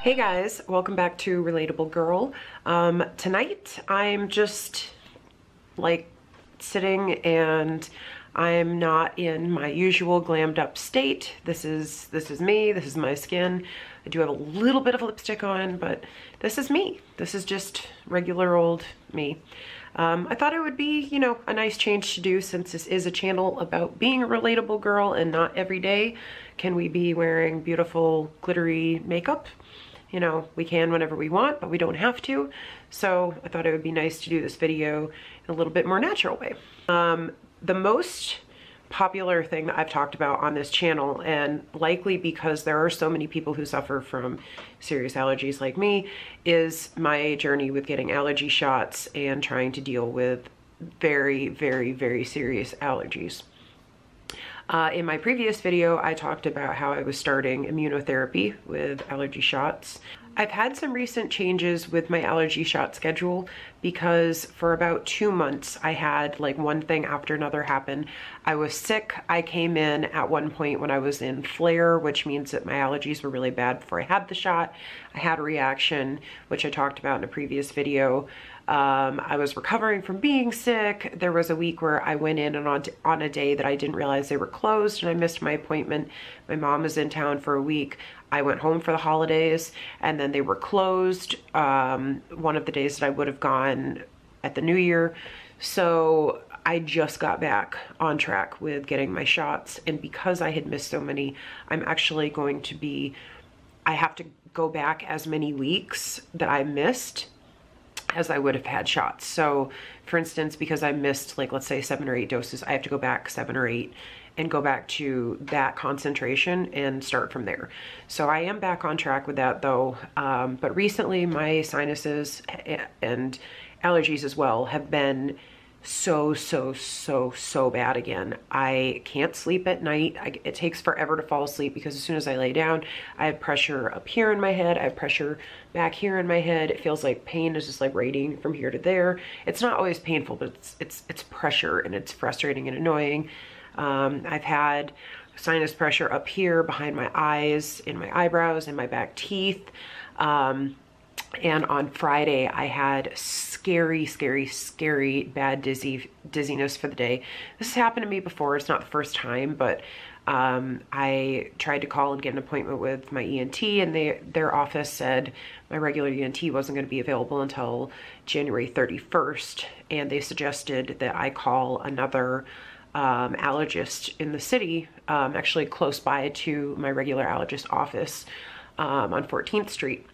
Hey guys, welcome back to Relatable Girl. Tonight I'm just like sitting and I'm not in my usual glammed up state. This is me, this is my skin. I do have a little bit of lipstick on, but this is me. This is just regular old me. I thought it would be, you know, a nice change to do since this is a channel about being a relatable girl and not every day can we be wearing beautiful glittery makeup. You know, we can whenever we want, but we don't have to. So I thought it would be nice to do this video in a little bit more natural way. The most popular thing that I've talked about on this channel, and likely because there are so many people who suffer from serious allergies like me, is my journey with getting allergy shots and trying to deal with very, very, very serious allergies. In my previous video, I talked about how I was starting immunotherapy with allergy shots. I've had some recent changes with my allergy shot schedule because for about 2 months, I had like one thing after another happen. I was sick. I came in at one point when I was in flare, which means that my allergies were really bad before I had the shot. I had a reaction, which I talked about in a previous video. I was recovering from being sick. There was a week where I went in and on a day that I didn't realize they were closed and I missed my appointment. My mom was in town for a week. I went home for the holidays and then they were closed one of the days that I would have gone at the new year. So I just got back on track with getting my shots, and because I had missed so many, I'm actually going to be, I have to go back as many weeks that I missed as I would have had shots. So for instance, because I missed like, let's say 7 or 8 doses, I have to go back 7 or 8 and go back to that concentration and start from there. So I am back on track with that though. But recently my sinuses and allergies as well have been so bad again. I can't sleep at night. It takes forever to fall asleep because as soon as I lay down, I have pressure up here in my head. I have pressure back here in my head. It feels like pain is just like radiating from here to there. It's not always painful, but it's pressure and it's frustrating and annoying. I've had sinus pressure up here behind my eyes, in my eyebrows, in my back teeth. And on Friday, I had scary bad dizziness for the day. This has happened to me before. It's not the first time, but I tried to call and get an appointment with my ENT, and their office said my regular ENT wasn't going to be available until January 31st, and they suggested that I call another allergist in the city, actually close by to my regular allergist office on 14th Street.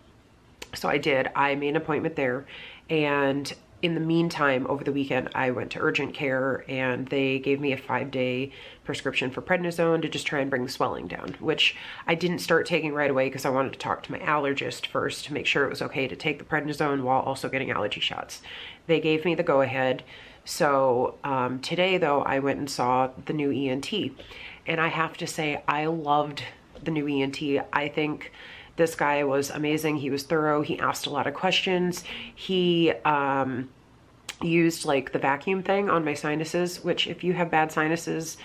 So I did. I made an appointment there, and in the meantime, over the weekend, I went to urgent care and they gave me a 5-day prescription for prednisone to just try and bring the swelling down, which I didn't start taking right away because I wanted to talk to my allergist first to make sure it was okay to take the prednisone while also getting allergy shots. They gave me the go-ahead. So today, though, I went and saw the new ENT, and I have to say I loved the new ENT. I think this guy was amazing. He was thorough. He asked a lot of questions. He used like the vacuum thing on my sinuses, which if you have bad sinuses,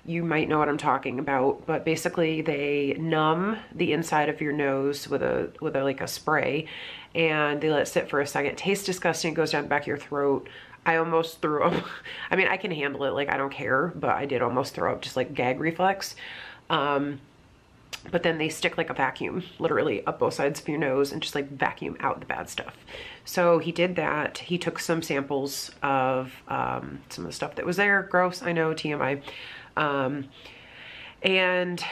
you might know what I'm talking about. But basically they numb the inside of your nose with a like a spray, and they let it sit for a second. It tastes disgusting. It goes down the back of your throat. I almost threw up. I mean, I can handle it. Like, I don't care, but I did almost throw up, just like gag reflex. But then they stick like a vacuum literally up both sides of your nose and just like vacuum out the bad stuff. So he did that. He took some samples of some of the stuff that was there. Gross, I know, TMI. And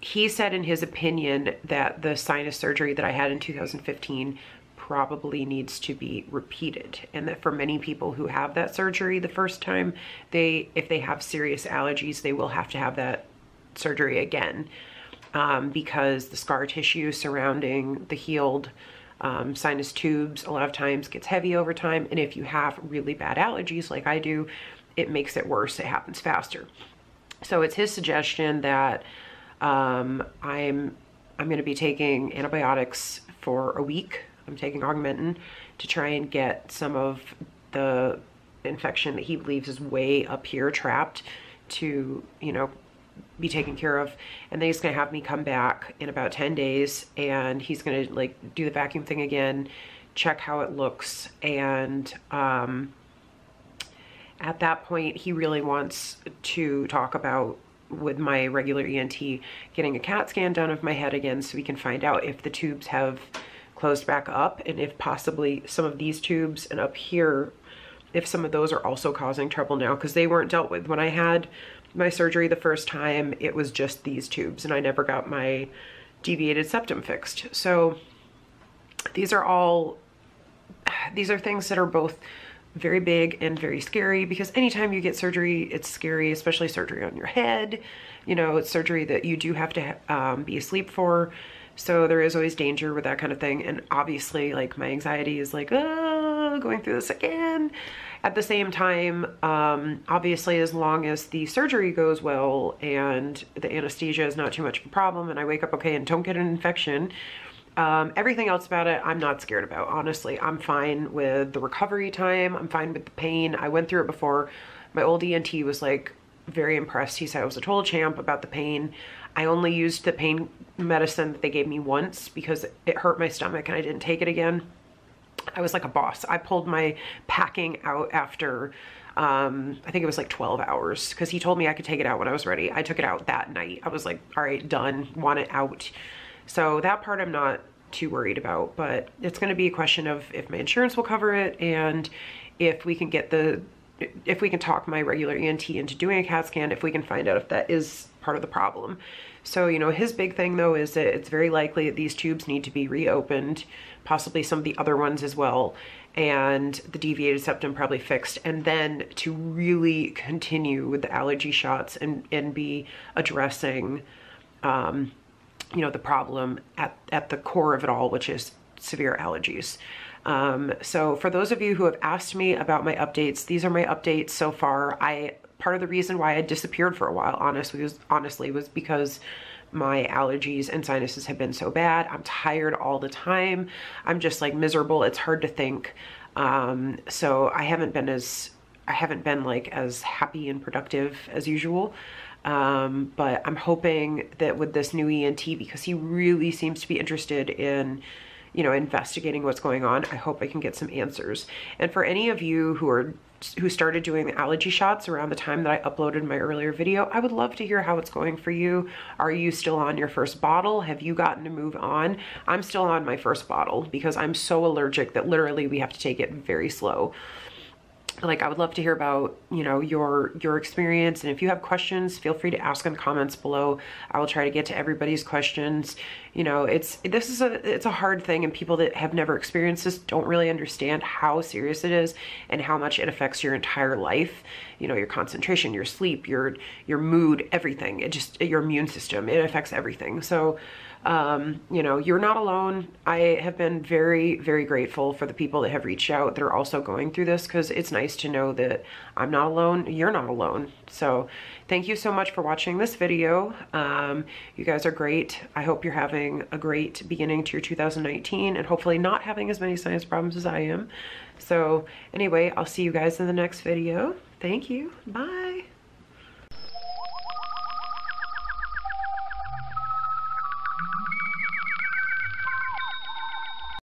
he said in his opinion that the sinus surgery that I had in 2015 probably needs to be repeated, and that for many people who have that surgery the first time, if they have serious allergies, they will have to have that surgery again. Because the scar tissue surrounding the healed sinus tubes a lot of times gets heavy over time, and if you have really bad allergies like I do, it makes it worse. It happens faster. So it's his suggestion that I'm going to be taking antibiotics for a week. I'm taking Augmentin to try and get some of the infection that he believes is way up here trapped to, you know, be taken care of, and then he's gonna have me come back in about 10 days, and he's gonna like do the vacuum thing again, check how it looks, and at that point he really wants to talk about, with my regular ENT, getting a CAT scan done of my head again so we can find out if the tubes have closed back up, and if possibly some of these tubes and up here, if some of those are also causing trouble now, because they weren't dealt with when I had my surgery the first time. It was just these tubes, and I never got my deviated septum fixed. So these are things that are both very big and very scary, because anytime you get surgery, it's scary, especially surgery on your head. You know, it's surgery that you do have to be asleep for. So there is always danger with that kind of thing. And obviously, like, my anxiety is like, oh, going through this again. At the same time, obviously, as long as the surgery goes well and the anesthesia is not too much of a problem and I wake up okay and don't get an infection, everything else about it, I'm not scared about. Honestly, I'm fine with the recovery time. I'm fine with the pain. I went through it before. My old ENT was like very impressed. He said I was a total champ about the pain. I only used the pain medicine that they gave me once because it hurt my stomach and I didn't take it again. I was like a boss. I pulled my packing out after, I think it was like 12 hours, because he told me I could take it out when I was ready. I took it out that night. I was like, all right, done, want it out. So that part I'm not too worried about, but it's going to be a question of if my insurance will cover it, and if we can if we can talk my regular ENT into doing a CAT scan, if we can find out if that is part of the problem. So, you know, his big thing though is that it's very likely that these tubes need to be reopened, possibly some of the other ones as well, and the deviated septum probably fixed, and then to really continue with the allergy shots and be addressing, you know, the problem at the core of it all, which is severe allergies. So for those of you who have asked me about my updates, these are my updates so far. Part of the reason why I disappeared for a while, honestly, was because my allergies and sinuses have been so bad. I'm tired all the time. I'm just like miserable. It's hard to think. So I haven't been like as happy and productive as usual. But I'm hoping that with this new ENT, because he really seems to be interested in, you know, investigating what's going on, I hope I can get some answers. And for any of you who started doing the allergy shots around the time that I uploaded my earlier video, I would love to hear how it's going for you. Are you still on your first bottle? Have you gotten to move on? I'm still on my first bottle because I'm so allergic that literally we have to take it very slow. Like, I would love to hear about, you know, your experience, and if you have questions, feel free to ask in the comments below. I will try to get to everybody's questions. You know, it's a hard thing, and people that have never experienced this don't really understand how serious it is and how much it affects your entire life. You know, your concentration, your sleep, your mood, everything. Your immune system, it affects everything. So you know, you're not alone. I have been very, very grateful for the people that have reached out that are also going through this, because it's nice to know that I'm not alone, you're not alone. So thank you so much for watching this video. You guys are great. I hope you're having a great beginning to your 2019, and hopefully not having as many sinus problems as I am. So anyway, I'll see you guys in the next video. Thank you. Bye.